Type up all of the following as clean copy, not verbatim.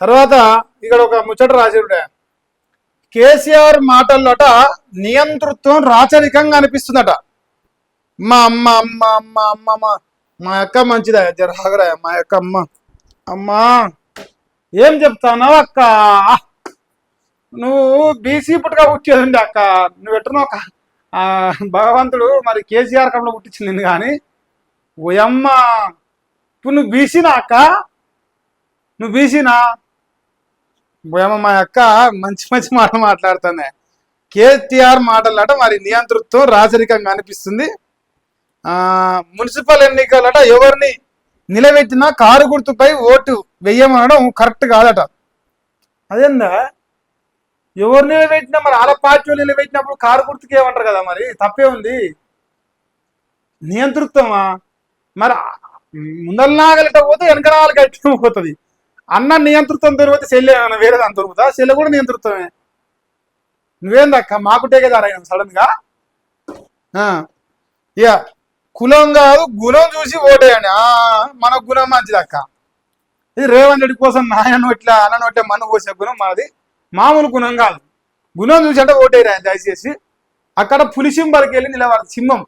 తర్వాత ఇక్కడ ఒక ముచ్చట రాసిరుడే, కేసీఆర్ మాటల్లోట నియంతృత్వం రాచరికంగా అనిపిస్తుందట. మా అమ్మ అమ్మ అమ్మ అమ్మ అమ్మ మా అక్క మంచిదా జరగరా మా యొక్క అమ్మ అమ్మా ఏం చెప్తానావు అక్క, నువ్వు బీసీ పుట్టుగా పుట్టేదండి అక్క, నువ్వు ఎట్టున్నావు అక్క. భగవంతుడు మరి కేసీఆర్ కన్నా పుట్టించింది నిన్ను కానీ ఓయమ్మ ఇప్పుడు నువ్వు బీసీనా అక్క, నువ్వు బీసీనా? ఓయమ్మ మా అక్క మంచి మంచి మాట మాట్లాడుతుంది. కేటీఆర్ మాటలట మరి నియంతృత్వం రాచరికంగా అనిపిస్తుంది. మున్సిపల్ ఎన్నికలట ఎవరిని నిలబెట్టినా కారు గుర్తుపై ఓటు వెయ్యమనడం కరెక్ట్ కాదట. అదేందా ఎవరు నిలబెట్టినా మరి వాళ్ళ పార్టీలు నిలబెట్టినప్పుడు కారు గుర్తుకి ఏమంటారు కదా, మరి తప్పే ఉంది. నియంతృత్వమా మరి ముందలనాగలిట పోతే వెనకనాగలికి అట్టి పోతుంది. అన్న నియంతృత్వం దొరికితే చెల్లె వేరే దాని దొరుకుతా, చెల్లె కూడా నియంతృత్వమే. నువ్వేందక్క మాకుంటే కదా ఆయన సడన్ గా ఇక కులం కాదు గుణం చూసి ఓటేయండి. మన గుణం మంచిది అక్క. ఇది రేవంత్ రెడ్డి కోసం నాయన ఇట్లా అన్న ఇట్లా మన పోసే గుణం మాది, మామూలు గుణం కాదు. గుణం చూసి అంటే ఓటేరా దయచేసి. అక్కడ పులిసింబలకి వెళ్ళి నిలబడదు సింహం.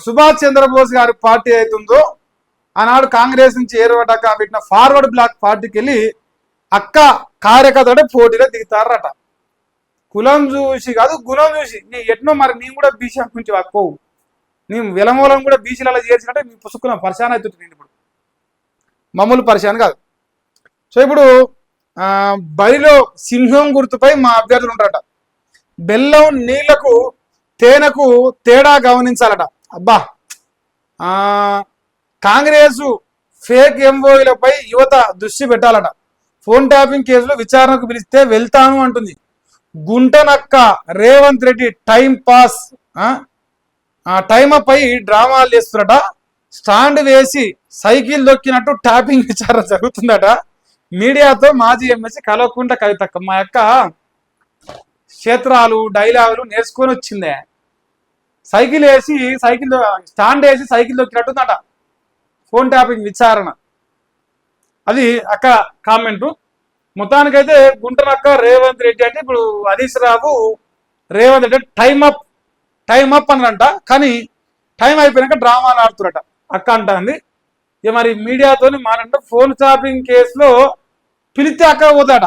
సుభాష్ చంద్రబోస్ గారి పార్టీ అవుతుందో ఆనాడు కాంగ్రెస్ నుంచి ఏర్పడ్డాక పెట్టిన ఫార్వర్డ్ బ్లాక్ పార్టీకి వెళ్ళి అక్క కార్యకర్తడే పోటీలో దిగుతారట. కులం చూసి కాదు గుణం చూసి. నీ ఎట్నో మరి నేను కూడా బీసీ నుంచి అక్కోవు, నీ విలమూలం కూడా బీసీలలో చేర్చినట్టే మీ పుసుకున్నాం పరిశాన్ అవుతుంది. నేను ఇప్పుడు మామూలు పరిశాన్ కాదు. సో ఇప్పుడు బరిలో సింహం గుర్తుపై మా అభ్యర్థులు ఉంటారట. బెల్లం నీళ్లకు తేనెకు తేడా గమనించాలట. అబ్బా కాంగ్రెస్ ఫేక్ ఎంఓలపై యువత దృష్టి పెట్టాలట. ఫోన్ ట్యాపింగ్ కేసులో విచారణకు పిలిస్తే వెళ్తాను అంటుంది. గుంటనక్క Revanth Reddy time pass time పై డ్రామాలు చేస్తున్నట. స్టాండ్ వేసి సైకిల్ దొక్కినట్టు ట్యాపింగ్ విచారణ జరుగుతుందట. మీడియాతో మాజీ ఎమ్మెల్సీ కలవకుంట కవితక్క మా యొక్క క్షేత్రాలు డైలాగులు నేర్చుకొని వచ్చిందే. సైకిల్ వేసి స్టాండ్ వేసి సైకిల్ దొక్కినట్టుందట. ఫోన్ ట్యాపింగ్ విచారణ అది అక్క కామెంటు. మొత్తానికైతే గుంటనక్క రేవంత్ రెడ్డి అంటే ఇప్పుడు హరీష్ రావు రేవంత్ రెడ్డి టైం అప్ అన్నట. కానీ టైం అయిపోయినాక డ్రామాలు ఆడుతున్నట అక్క అంటుంది. ఇక మరి మీడియాతో మారంటే ఫోన్ ట్యాపింగ్ కేసులో పిలిస్తే అక్క పోతాడ.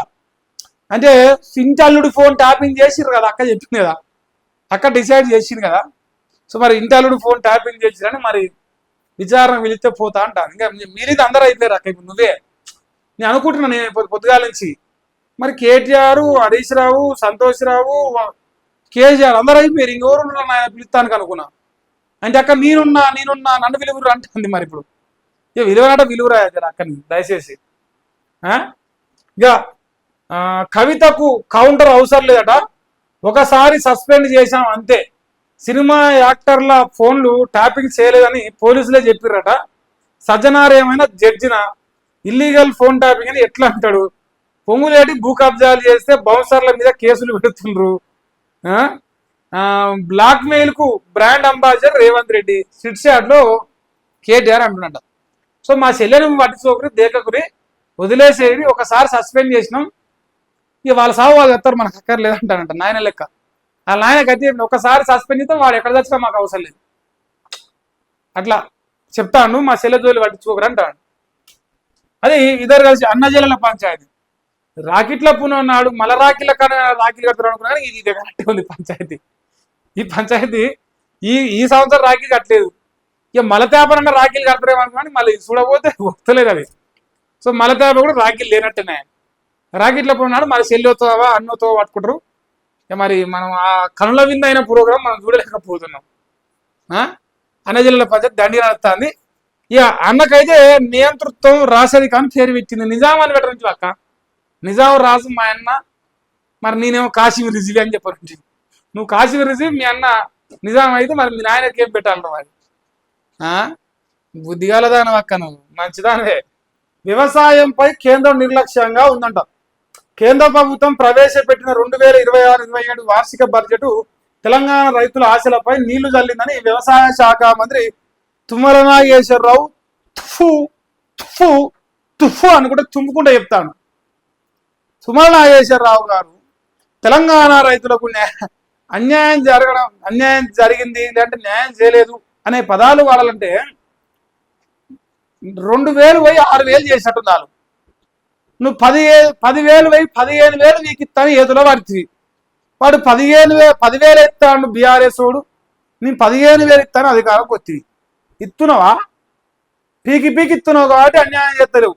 అంటే ఇంటల్లుడు ఫోన్ ట్యాపింగ్ చేసిర్రు కదా, అక్క చెప్పింది కదా, అక్క డిసైడ్ చేసింది కదా. సో మరి ఇంటల్లుడు ఫోన్ ట్యాపింగ్ చేసిరని మరి విచారణ పిలిస్తే పోతా అంటాను. ఇంకా మీరైతే అందరూ అయిపోయారు అక్క. ఇప్పుడు నువ్వే నేను అనుకుంటున్నాను నేను పొద్దుగాల నుంచి. మరి కేటీఆర్ హరీష్ రావు సంతోష్ రావు కేసీఆర్ అందరూ అయిపోయారు. ఇంకెవరు పిలుస్తానికి అనుకున్నా. అంటే అక్క నేనున్నా నన్ను విలువరు అంటుంది. మరి ఇప్పుడు ఇక విలువనట విలువరా అక్కని దయచేసి. ఇక కవితకు కౌంటర్ అవసరం లేదట. ఒకసారి సస్పెండ్ చేశాం అంతే. సినిమా యాక్టర్ల ఫోన్లు ట్యాపింగ్ చేయలేదని పోలీసులే చెప్పిర్రట. సజ్జనార్ ఏమైనా జడ్జిన ఇల్లీగల్ ఫోన్ ట్యాపింగ్ అని ఎట్లా అంటాడు? పొంగులేటి భూ కబ్జాలు చేస్తే బౌన్సర్ల మీద కేసులు పెడుతుండ్రు. బ్లాక్ మెయిల్ కు బ్రాండ్ అంబాసిడర్ రేవంత్ రెడ్డి సిట్సాడ్ లో కేటీఆర్ అంటున్నట. సో మా చెల్లెని పట్టించుకోకరి దేకకురి వదిలేసేది. ఒకసారి సస్పెండ్ చేసినాం, ఇక వాళ్ళ సాగు వాళ్ళు చెప్తారు మనకు అక్కర్లేదంటానంట. నాయన లెక్క వాళ్ళ నాయనకి అయితే ఒకసారి సస్పెండ్ చేస్తాం, వాడు ఎక్కడ తెచ్చినా మాకు అవసరం లేదు అట్లా చెప్తాను. మా చెల్లె జోలి పట్టించుకోకరు అంటాడు. అది ఇద్దరు కలిసి అన్నజల్ల పంచాయతీ. రాకెట్ల పునన్నాడు మల రాఖీల కన్నా రాఖీలు కడతారు అనుకున్నాను. ఇది కరెక్ట్ ఉంది పంచాయతీ. ఈ పంచాయతీ ఈ సంవత్సరం రాఖీ కట్టలేదు. ఇక మలతేపనన్న రాఖీలు కడతారేమో అనుకున్నాను. మళ్ళీ చూడబోతే వస్తలేదు అది. సో మలతేప కూడా రాఖీలు లేనట్టునే. రాకెట్ల పునన్నాడు మరి చెల్లితో అన్నతో పట్టుకుంటారు. ఇక మరి మనం ఆ కనుల వింద అయిన ప్రోగ్రాం మనం చూడలేకపోతున్నాం. అన్నజిల్లాల పంచాయతీ దండి నడుస్తుంది. ఇక అన్నకైతే నియంతృత్వం రాసరికాన్ని పేరు పెట్టింది. నిజాం అని పెట్ట నుంచి అక్క నిజాం రాజు మా అన్న, మరి నేనేమో కాశ్మీర్ రిజివి అని చెప్పారు. నువ్వు కాశ్మీర్ రిజివి, మీ అన్న నిజాం అయితే మరి మీ నాయనకి ఏం పెట్టాలి? మరి బుద్ధిగాలదాని అక్క నువ్వు మంచిదానే. వ్యవసాయంపై కేంద్రం నిర్లక్ష్యంగా ఉందంట. కేంద్ర ప్రభుత్వం ప్రవేశపెట్టిన 2026-27 వార్షిక బడ్జెట్ తెలంగాణ రైతుల ఆశలపై నీళ్లు జల్లిందని వ్యవసాయ శాఖ మంత్రి తుమ్మల నాగేశ్వరరావు తుఫు తుఫు తుఫు అనుకుంటే తుమ్ముకుంటూ చెప్తాను. తుమ్మల నాగేశ్వరరావు గారు తెలంగాణ రైతులకు అన్యాయం జరిగింది లేదంటే న్యాయం చేయలేదు అనే పదాలు వాడాలంటే 2000 పోయి 6000 చేసినట్టున్నారు. నువ్వు 10,000 పోయి 15,000 నీకు ఇస్తాను ఏతులో పడుతుంది. వాడు 10,000 ఇస్తాడు బీఆర్ఎస్ వాడు, నేను 15,000 ఇస్తాను అధికారంకి వచ్చింది. ఇస్తున్నావా? పీకి ఇస్తున్నావు కాబట్టి అన్యాయం చేస్తలేవు.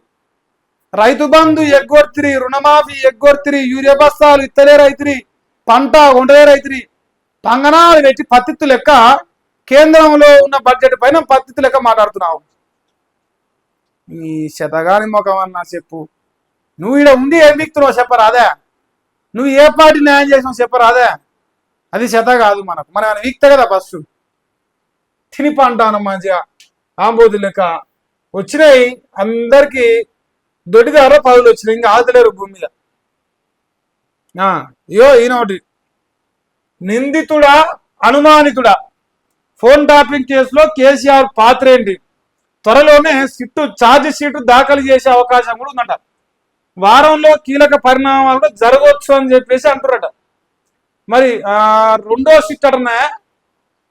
రైతు బంధు ఎగ్గొర్తిరి, రుణమాఫీ ఎగ్గొర్తిరి, యూరియా బస్తాలు ఇత్తలే రైతురి, పంట ఉండలే రైతురి, పంగనాలు పెట్టి పత్తిత్తు లెక్క కేంద్రంలో ఉన్న బడ్జెట్ పైన పత్తిత్తు లెక్క మాట్లాడుతున్నావు. ఈ శతగాని ముఖం అన్నా చెప్పు. నువ్వు ఇక్కడ ఉండి ఏం వీక్తున్నావు చెప్పరాదే? నువ్వు ఏ పార్టీ న్యాయం చేసినావు చెప్పరాదే? అది శత కాదు మనకు. మనం వీక్తే కదా ఫస్ట్ తిని పంటాను మంచిగా ఆంబోతు లెక్క వచ్చినాయి. అందరికి దొడ్డిదారో 10 వచ్చినాయి, ఇంకా ఆదలేరు భూమి మీద. అయ్యో ఈయనొకటి నిందితుడా అనుమానితుడా ఫోన్ టాపింగ్ కేసులో కేసీఆర్ పాత్ర ఏంటి? త్వరలోనే ఛార్జ్ షీట్ దాఖలు చేసే అవకాశం కూడా ఉందట. వారంలో కీలక పరిణామాలు కూడా జరగవచ్చు అని చెప్పేసి అంటున్నారట. మరి 2వ షిట్ అటనే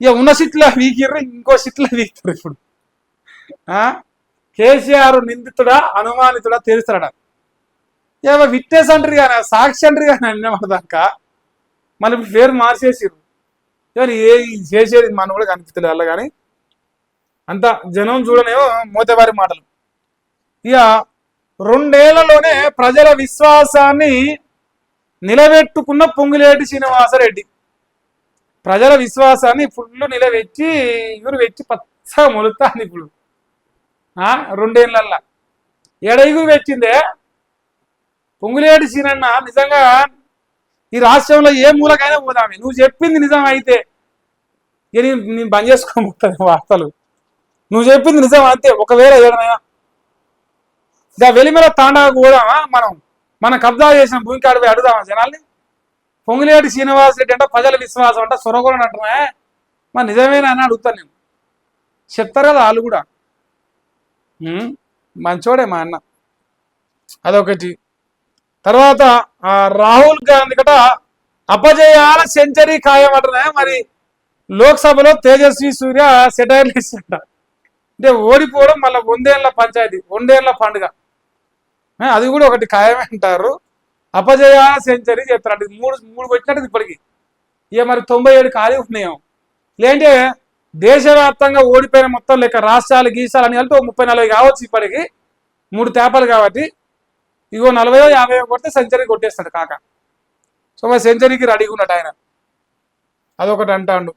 ఇక ఉన్న షిట్లో వీకిర్రు, ఇంకో షిట్లో వీక్తారు. ఇప్పుడు కేసీఆర్ నిందితుడా అనుమానితుడా తెలుస్తారట. ఏమో విట్నెస్ అంటారు కానీ సాక్షి అంటారు కానీ అన్నమాదాక మళ్ళీ పేరు మార్చేసారు. కానీ ఏ చేసేది మనం కూడా కనిపిస్తలేదు అలా. కానీ అంత జనం చూడనేమో మోతేవారి మాటలు. ఇక 2 ఏళ్లలోనే ప్రజల విశ్వాసాన్ని నిలబెట్టుకున్న పొంగులేటి శ్రీనివాసరెడ్డి. ప్రజల విశ్వాసాన్ని ఫుల్ నిలబెట్టి ఇగురు పెట్టి పచ్చగా మొలుతాను ఇప్పుడు 2 ఏళ్ళల్లా. ఎడైగురు పెట్టిందే పొంగులేటి సీనన్న. నిజంగా ఈ రాష్ట్రంలో ఏ మూలకైనా పోదామే, నువ్వు చెప్పింది నిజం అయితే నేను బంద్ చేసుకోబోతాను వార్తలు. నువ్వు చెప్పింది నిజం అంతే. ఒకవేళ ఏడనైనా వెలిమెల తాండాకు పోదామా, మనం కబ్జా చేసిన భూమి కాడిపై అడుగుదామా జనాల్ని? పొంగులేటి శ్రీనివాసరెడ్డి అంటే ప్రజల విశ్వాసం అంటే సొరగొరని అంటున్నా. మరి నిజమేనా అని అడుగుతాను నేను. చెప్తారు కదా వాళ్ళు కూడా. మంచోడే మా అన్న. అదొకటి. తర్వాత రాహుల్ గాంధీ గట అపజయాల సెంచరీ ఖాయమంటున్నా. మరి లోక్సభలో తేజస్వి సూర్య సెటైర్లు ఇస్తాడ. అంటే ఓడిపోవడం మళ్ళీ 100 ఏళ్ల పంచాయతీ, 100 ఏళ్ల పండుగ, అది కూడా ఒకటి ఖాయమే అంటారు. అపజయాల సెంచరీ చెప్తారు. అంటే మూడు వచ్చినట్టు ఇప్పటికి. ఇక మరి 97 ఖాళీ ఉన్నాయేమో. లేదంటే దేశవ్యాప్తంగా ఓడిపోయిన మొత్తం లెక్క రాష్ట్రాలు గీసాలు అని కలిపి 30-40 కావచ్చు ఇప్పటికి. 3 తేపాలు కాబట్టి ఇగో 40-50 కొడితే సెంచరీ కొట్టేస్తాడు కాక. సో మరి సెంచరీకి రెడీగా ఉన్నాడు ఆయన. అదొకటి అంటాడు.